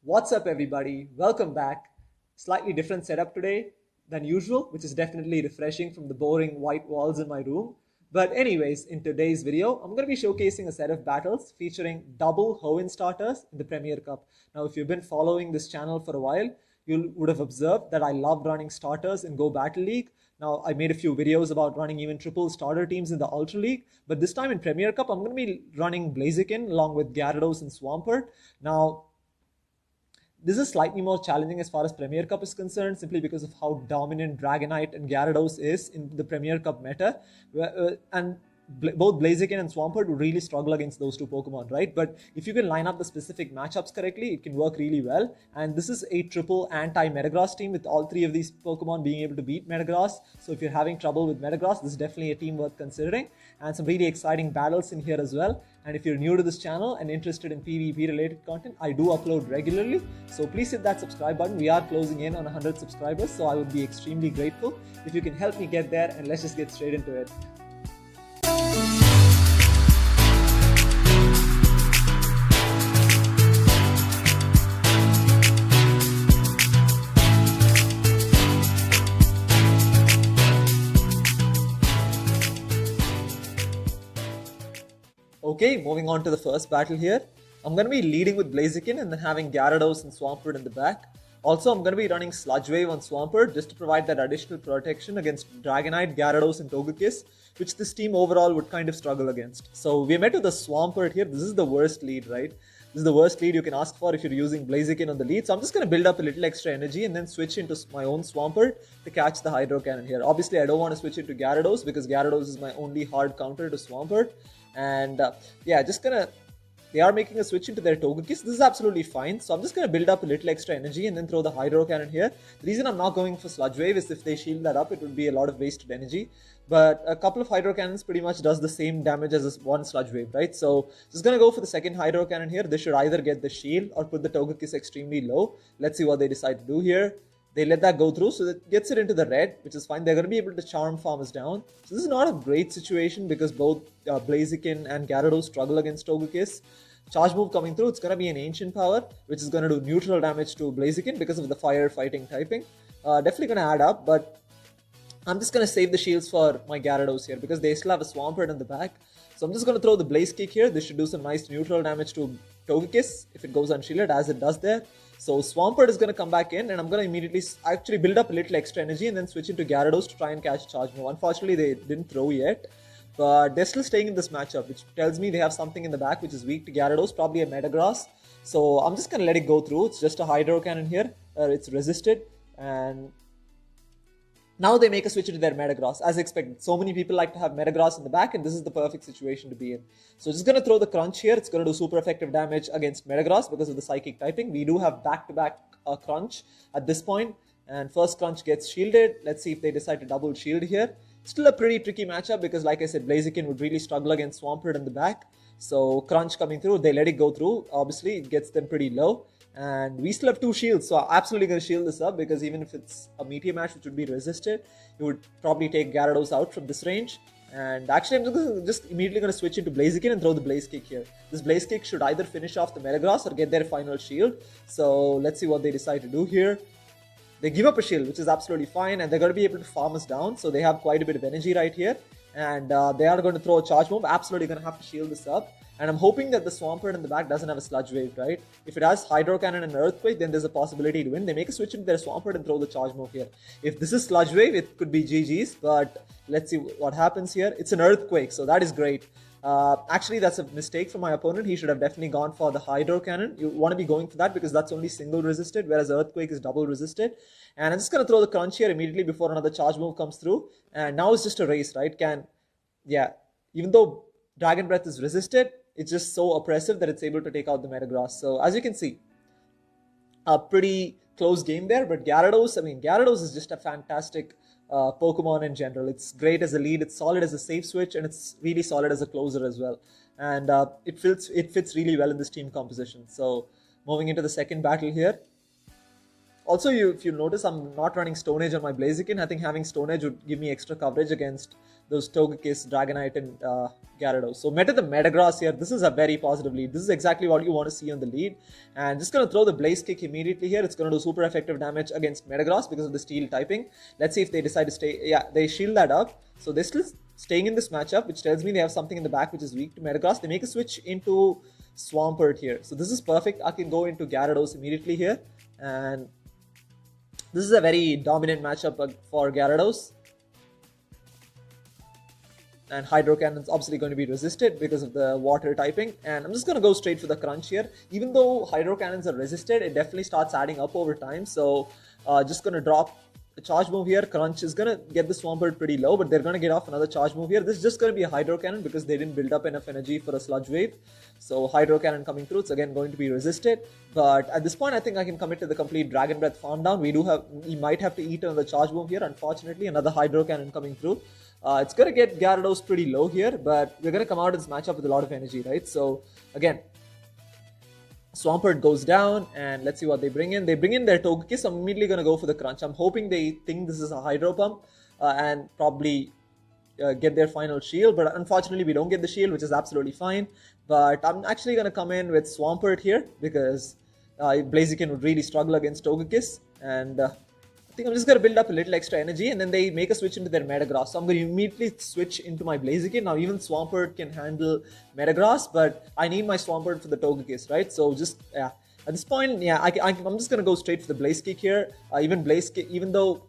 What's up, everybody? Welcome back. Slightly different setup today than usual, which is definitely refreshing from the boring white walls in my room. But anyways, in today's video, I'm going to be showcasing a set of battles featuring double Hoenn Starters in the Premier Cup. Now, if you've been following this channel for a while, you would have observed that I love running starters in Go Battle League. Now, I made a few videos about running even triple starter teams in the Ultra League, but this time in Premier Cup, I'm going to be running Blaziken along with Gyarados and Swampert. Now, this is slightly more challenging as far as Premier Cup is concerned, simply because of how dominant Dragonite and Gyarados is in the Premier Cup meta. And both Blaziken and Swampert would really struggle against those two Pokemon, right? But if you can line up the specific matchups correctly, it can work really well. And this is a triple anti-Metagross team with all three of these Pokemon being able to beat Metagross. So if you're having trouble with Metagross, this is definitely a team worth considering. And some really exciting battles in here as well. And if you're new to this channel and interested in PvP related content, I do upload regularly. So please hit that subscribe button. We are closing in on 100 subscribers, so I would be extremely grateful if you can help me get there, and let's just get straight into it. Okay, moving on to the first battle here. I'm going to be leading with Blaziken and then having Gyarados and Swampert in the back. Also, I'm going to be running Sludge Wave on Swampert just to provide that additional protection against Dragonite, Gyarados and Togekiss, which this team overall would kind of struggle against. So we met with the Swampert here. This is the worst lead, right? This is the worst lead you can ask for if you're using Blaziken on the lead. So I'm just going to build up a little extra energy and then switch into my own Swampert to catch the Hydro Cannon here. Obviously, I don't want to switch into Gyarados because Gyarados is my only hard counter to Swampert. And yeah, they are making a switch into their Togekiss. This is absolutely fine. So I'm just going to build up a little extra energy and then throw the Hydro Cannon here. The reason I'm not going for Sludge Wave is if they shield that up, it would be a lot of wasted energy. But a couple of Hydro Cannons pretty much does the same damage as one Sludge Wave, right? So just going to go for the second Hydro Cannon here. This should either get the shield or put the Togekiss extremely low. Let's see what they decide to do here. They let that go through, so that gets it into the red, which is fine. They're going to be able to charm farmers down. So this is not a great situation because both Blaziken and Gyarados struggle against Togekiss. Charge move coming through, it's going to be an Ancient Power, which is going to do neutral damage to Blaziken because of the fire fighting typing. Definitely going to add up, but I'm just going to save the shields for my Gyarados here because they still have a Swampert in the back. So I'm just going to throw the Blaze Kick here. This should do some nice neutral damage to Togekiss if it goes unshielded, as it does there. So Swampert is going to come back in, and I'm going to immediately actually build up a little extra energy and then switch into Gyarados to try and catch Charge Move. Unfortunately, they didn't throw yet, but they're still staying in this matchup, which tells me they have something in the back which is weak to Gyarados, probably a Metagross. So I'm just going to let it go through. It's just a Hydro Cannon here. It's resisted, and now they make a switch into their Metagross, as expected. So many people like to have Metagross in the back, and this is the perfect situation to be in. So just going to throw the Crunch here. It's going to do super effective damage against Metagross because of the Psychic typing. We do have back-to-back Crunch at this point, and first Crunch gets shielded. Let's see if they decide to double shield here. Still a pretty tricky matchup because, like I said, Blaziken would really struggle against Swampert in the back. So Crunch coming through, they let it go through. Obviously, it gets them pretty low. And we still have two shields, so I'm absolutely going to shield this up because even if it's a Meteor match which would be resisted, it would probably take Gyarados out from this range. And actually, I'm just immediately going to switch into Blaziken and throw the Blaze Kick here. This Blaze Kick should either finish off the Metagross or get their final shield. So let's see what they decide to do here. They give up a shield, which is absolutely fine, and they're going to be able to farm us down. So they have quite a bit of energy right here. And they are going to throw a Charge Move. Absolutely going to have to shield this up. And I'm hoping that the Swampert in the back doesn't have a Sludge Wave, right? If it has Hydro Cannon and Earthquake, then there's a possibility to win. They make a switch into their Swampert and throw the Charge Move here. If this is Sludge Wave, it could be GG's, but let's see what happens here. It's an Earthquake, so that is great. Actually, that's a mistake from my opponent. He should have definitely gone for the Hydro Cannon. You want to be going for that because that's only single resisted, whereas Earthquake is double resisted. And I'm just going to throw the Crunch here immediately before another Charge Move comes through. And now it's just a race, right? Even though Dragon Breath is resisted, it's just so oppressive that it's able to take out the Metagross. So as you can see, a pretty close game there. But Gyarados is just a fantastic Pokemon in general. It's great as a lead, it's solid as a safe switch, and it's really solid as a closer as well. And it fits really well in this team composition. So moving into the second battle here. Also, if you notice, I'm not running Stone Edge on my Blaziken. I think having Stone Edge would give me extra coverage against those Togekiss, Dragonite, and Gyarados. So meta the Metagross here. This is a very positive lead. This is exactly what you want to see on the lead. And just going to throw the Blaze Kick immediately here. It's going to do super effective damage against Metagross because of the Steel typing. Let's see if they decide to stay. Yeah, they shield that up. So they're still staying in this matchup, which tells me they have something in the back which is weak to Metagross. They make a switch into Swampert here. So this is perfect. I can go into Gyarados immediately here. And this is a very dominant matchup for Gyarados. And Hydro Cannon's obviously going to be resisted because of the water typing. And I'm just going to go straight for the Crunch here. Even though Hydro Cannons are resisted, it definitely starts adding up over time. So just going to drop a charge move here. Crunch is going to get the Swampert pretty low, but they're going to get off another charge move here. This is just going to be a Hydro Cannon because they didn't build up enough energy for a Sludge Wave. So Hydro Cannon coming through, it's again going to be resisted. But at this point, I think I can commit to the complete Dragon Breath farm down. We might have to eat another charge move here. Unfortunately, another Hydro Cannon coming through. It's going to get Gyarados pretty low here, but we're going to come out of this matchup with a lot of energy, right? So again, Swampert goes down, and let's see what they bring in. They bring in their Togekiss. I'm immediately going to go for the Crunch. I'm hoping they think this is a Hydro Pump and probably get their final shield, but unfortunately we don't get the shield, which is absolutely fine. But I'm actually going to come in with Swampert here because Blaziken would really struggle against Togekiss, and I think I'm just going to build up a little extra energy, and then they make a switch into their Metagross. So I'm going to immediately switch into my Blaziken. Now even Swampert can handle Metagross, but I need my Swampert for the Togekiss, right? So just, yeah, at this point, yeah, I'm just going to go straight for the Blaze Kick here. Even though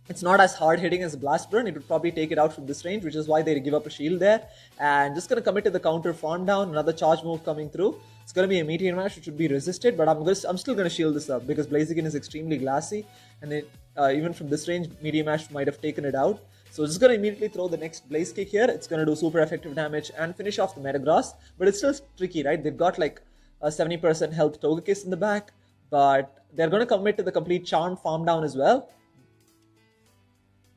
it's not as hard hitting as Blast Burn, it would probably take it out from this range, which is why they give up a shield there. And just going to commit to the counter farm down, another charge move coming through. It's going to be a Meteor Mash, which should be resisted, but I'm still going to shield this up because Blaziken is extremely glassy, and even from this range, Meteor Mash might have taken it out. So just going to immediately throw the next Blaze Kick here. It's going to do super effective damage and finish off the Metagross, but it's still tricky, right? They've got like a 70% health Togekiss in the back, but they're going to commit to the complete Charm farm down as well.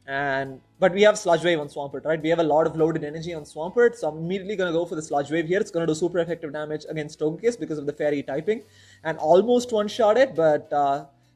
But we have Sludge Wave on Swampert, right? We have a lot of loaded energy on Swampert, so I'm immediately going to go for the Sludge Wave here. It's going to do super effective damage against Togekiss because of the Fairy typing, and almost one-shot it, but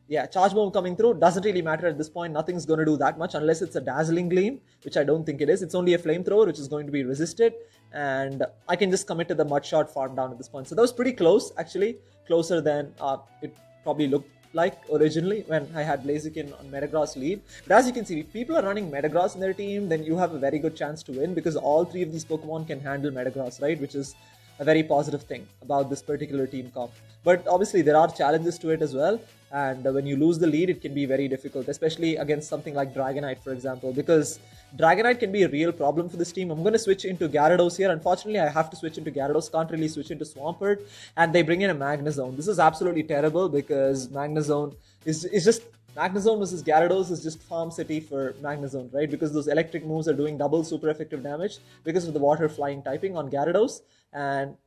yeah, Charge Move coming through. Doesn't really matter at this point. Nothing's going to do that much unless it's a Dazzling Gleam, which I don't think it is. It's only a Flamethrower, which is going to be resisted, and I can just commit to the Mudshot farm down at this point. So that was pretty close, actually, closer than it probably looked like originally when I had Blaziken on Metagross lead. But as you can see, if people are running Metagross in their team, then you have a very good chance to win because all three of these Pokemon can handle Metagross, right? Which is a very positive thing about this particular team comp. But obviously there are challenges to it as well, and when you lose the lead, it can be very difficult, especially against something like Dragonite, for example, because Dragonite can be a real problem for this team. I'm going to switch into Gyarados here. Unfortunately, I have to switch into Gyarados. Can't really switch into Swampert. And they bring in a Magnezone. This is absolutely terrible because Magnezone is just... Magnezone versus Gyarados is just Farm City for Magnezone, right? Because those electric moves are doing double super effective damage because of the water flying typing on Gyarados. And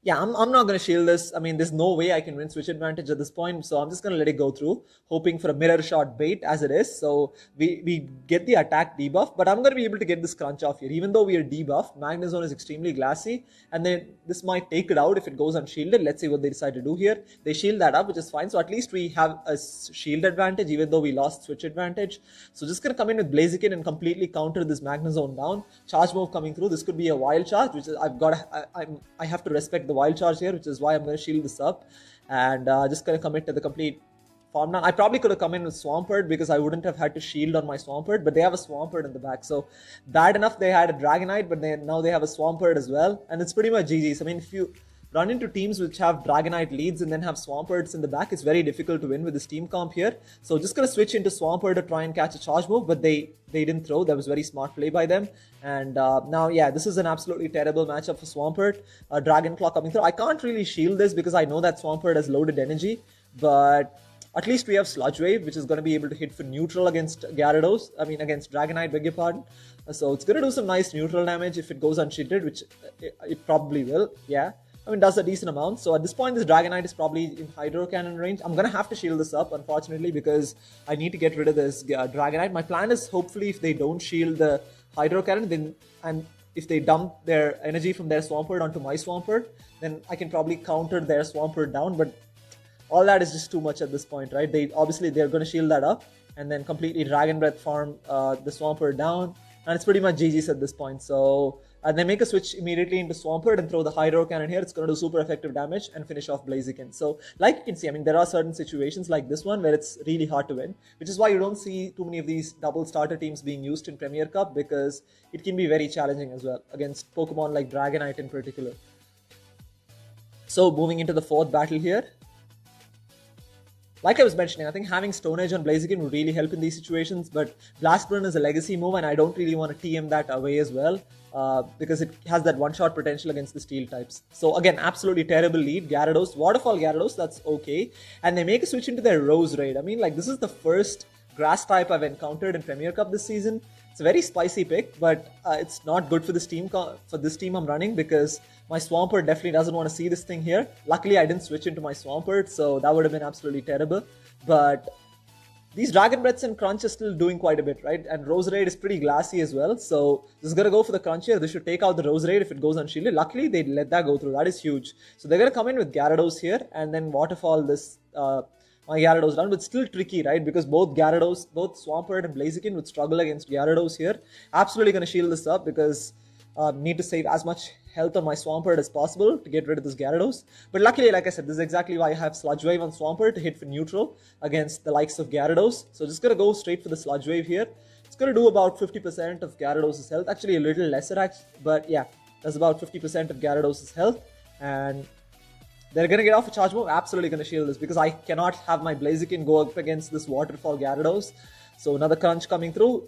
yeah, I'm not going to shield this. I mean, there's no way I can win switch advantage at this point, so I'm just going to let it go through, hoping for a mirror shot bait as it is. So we get the attack debuff, but I'm going to be able to get this crunch off here. Even though we are debuffed, Magnezone is extremely glassy, and then this might take it out if it goes unshielded. Let's see what they decide to do here. They shield that up, which is fine. So at least we have a shield advantage, even though we lost switch advantage. So just going to come in with Blaziken and completely counter this Magnezone down. Charge move coming through. This could be a wild charge, which is I have to respect the wild charge here, which is why I'm going to shield this up, and just going to commit to the complete farm down. I probably could have come in with Swampert because I wouldn't have had to shield on my Swampert, but they have a Swampert in the back, so bad enough they had a Dragonite, but now they have a Swampert as well, and it's pretty much GG's. I mean, if you run into teams which have Dragonite leads and then have Swamperts in the back, it's very difficult to win with this team comp here. So just going to switch into Swampert to try and catch a charge move, but they didn't throw. That was very smart play by them. And now, yeah, this is an absolutely terrible matchup for Swampert. Dragon Claw coming through. I can't really shield this because I know that Swampert has loaded energy, but at least we have Sludge Wave, which is going to be able to hit for neutral against Gyarados. I mean, against Dragonite, beg your pardon. So it's going to do some nice neutral damage if it goes unshielded, which it probably will, yeah. I mean, does a decent amount. So at this point, this Dragonite is probably in Hydro Cannon range. I'm going to have to shield this up, unfortunately, because I need to get rid of this Dragonite. My plan is hopefully if they don't shield the Hydro Cannon, then, and if they dump their energy from their Swampert onto my Swampert, then I can probably counter their Swampert down. But all that is just too much at this point, right? They're going to shield that up and then completely Dragon Breath farm the Swampert down, and it's pretty much GG's at this point. So they make a switch immediately into Swampert and throw the Hydro Cannon here. It's going to do super effective damage and finish off Blaziken. So like you can see, I mean, there are certain situations like this one where it's really hard to win, which is why you don't see too many of these double starter teams being used in Premier Cup, because it can be very challenging as well against Pokemon like Dragonite in particular. So moving into the fourth battle here. Like I was mentioning, I think having Stone Edge on Blaziken would really help in these situations, but Blast Burn is a legacy move and I don't really want to TM that away as well, because it has that one-shot potential against the Steel types. So again, absolutely terrible lead. Gyarados, Waterfall Gyarados, that's okay. And they make a switch into their Rose Raid. I mean, like, this is the first grass type I've encountered in Premier Cup this season. It's a very spicy pick, but it's not good for this team I'm running, because my Swampert definitely doesn't want to see this thing here. Luckily, I didn't switch into my Swampert, so that would have been absolutely terrible. But these Dragon Breaths and Crunch are still doing quite a bit, right? And Rose Raid is pretty glassy as well, so this is going to go for the Crunch here. This should take out the Rose Raid if it goes unshielded. Luckily, they let that go through. That is huge. So they're going to come in with Gyarados here and then Waterfall this my Gyarados down, but still tricky, right? Because both Swampert and Blaziken would struggle against Gyarados here. Absolutely going to shield this up because need to save as much health on my Swampert as possible to get rid of this Gyarados. But luckily, like I said, this is exactly why I have Sludge Wave on Swampert to hit for neutral against the likes of Gyarados. So just going to go straight for the Sludge Wave here. It's going to do about 50% of Gyarados' health. Actually, a little lesser, but yeah, that's about 50% of Gyarados' health. And they're going to get off a charge move. Absolutely going to shield this because I cannot have my Blaziken go up against this Waterfall Gyarados. So another Crunch coming through.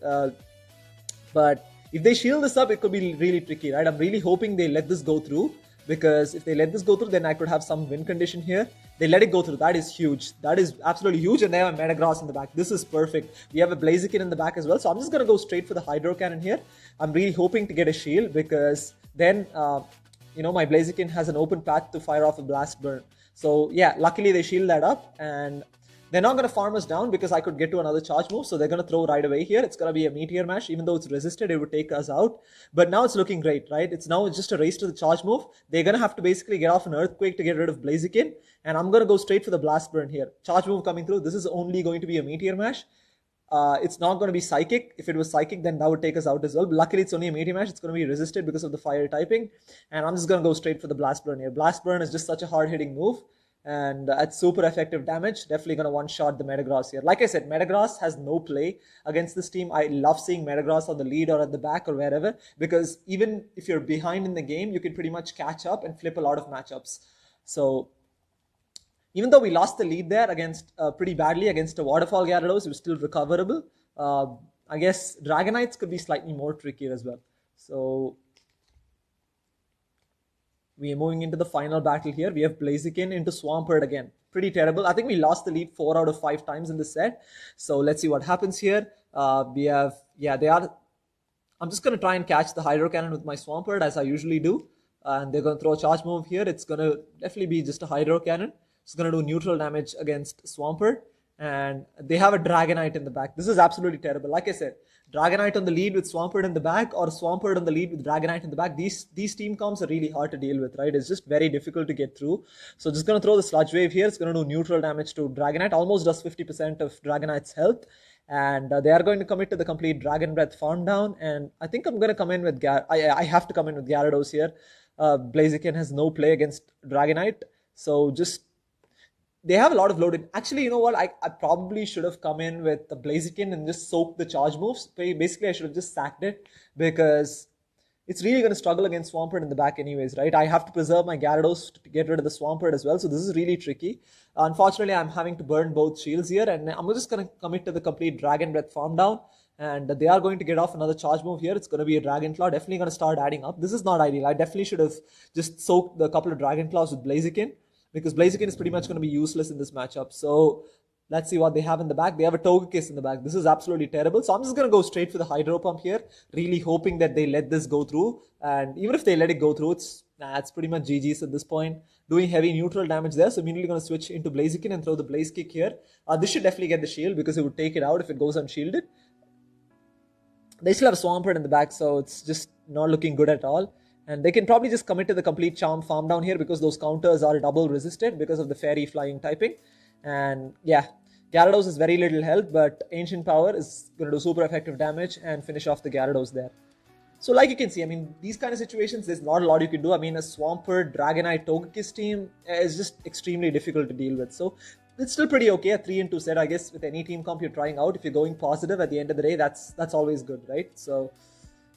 But if they shield this up, it could be really tricky, right? I'm really hoping they let this go through, because if they let this go through, then I could have some win condition here. They let it go through. That is huge. That is absolutely huge. And they have a Metagross in the back. This is perfect. We have a Blaziken in the back as well. So I'm just going to go straight for the Hydro Cannon here. I'm really hoping to get a shield, because then my Blaziken has an open path to fire off a Blast Burn. So yeah, luckily they shield that up, and they're not going to farm us down because I could get to another charge move. So they're going to throw right away here. It's going to be a Meteor Mash. Even though it's resisted, it would take us out. But now it's looking great, right? It's now just a race to the charge move. They're going to have to basically get off an Earthquake to get rid of Blaziken. And I'm going to go straight for the Blast Burn here. Charge move coming through. This is only going to be a Meteor Mash. It's not going to be Psychic. If it was Psychic, then that would take us out as well. But luckily, it's only a Meteor Mash. It's going to be resisted because of the fire typing. And I'm just going to go straight for the Blast Burn here. Blast Burn is just such a hard-hitting move. And it's super effective damage. Definitely going to one-shot the Metagross here. Like I said, Metagross has no play against this team. I love seeing Metagross on the lead or at the back or wherever, because even if you're behind in the game, you can pretty much catch up and flip a lot of matchups. So even though we lost the lead there against pretty badly against a Waterfall Gyarados, it was still recoverable. I guess Dragonites could be slightly more trickier as well. So we are moving into the final battle here. We have Blaziken into Swampert again. Pretty terrible. I think we lost the lead 4 out of 5 times in this set. So let's see what happens here. I'm just going to try and catch the Hydro Cannon with my Swampert as I usually do. And they're going to throw a charge move here. It's going to definitely be just a Hydro Cannon. It's going to do neutral damage against Swampert. And they have a Dragonite in the back. This is absolutely terrible. Like I said, Dragonite on the lead with Swampert in the back, or Swampert on the lead with Dragonite in the back. These team comps are really hard to deal with, right? It's just very difficult to get through. So just going to throw the Sludge Wave here. It's going to do neutral damage to Dragonite. Almost does 50% of Dragonite's health. And they are going to commit to the complete Dragon Breath farm down. And I think I'm going to come in with I have to come in with Gyarados here. Blaziken has no play against Dragonite. So just they have a lot of loaded. Actually, you know what? I probably should have come in with the Blaziken and just soaked the charge moves. Basically, I should have just sacked it, because it's really going to struggle against Swampert in the back anyways, right? I have to preserve my Gyarados to get rid of the Swampert as well. So this is really tricky. Unfortunately, I'm having to burn both shields here. And I'm just going to commit to the complete Dragon Breath farm down. And they are going to get off another charge move here. It's going to be a Dragon Claw. Definitely going to start adding up. This is not ideal. I definitely should have just soaked the couple of Dragon Claws with Blaziken, because Blaziken is pretty much going to be useless in this matchup. So let's see what they have in the back. They have a Togekiss in the back. This is absolutely terrible. So I'm just going to go straight for the Hydro Pump here, really hoping that they let this go through. And even if they let it go through, it's pretty much GG's at this point. Doing heavy neutral damage there. So immediately going to switch into Blaziken and throw the Blaze Kick here. This should definitely get the shield, because it would take it out if it goes unshielded. They still have a Swampert in the back, so it's just not looking good at all. And they can probably just commit to the complete charm farm down here because those counters are double resisted because of the fairy flying typing. And yeah, Gyarados is very little health, but Ancient Power is going to do super effective damage and finish off the Gyarados there. So like you can see, I mean, these kind of situations, there's not a lot you can do. I mean, a Swampert, Dragonite, Togekiss team is just extremely difficult to deal with. So it's still pretty okay, a 3-2 set, I guess, with any team comp you're trying out. If you're going positive at the end of the day, that's always good, right? So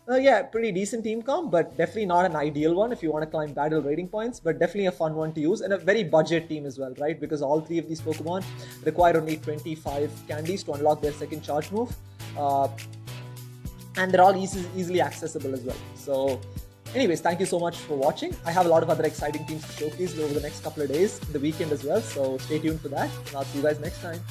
yeah, pretty decent team comp, but definitely not an ideal one if you want to climb battle rating points, but definitely a fun one to use and a very budget team as well, right? Because all three of these Pokemon require only 25 candies to unlock their second charge move. And they're all easily accessible as well. So anyways, thank you so much for watching. I have a lot of other exciting teams to showcase over the next couple of days, the weekend as well. So stay tuned for that, and I'll see you guys next time.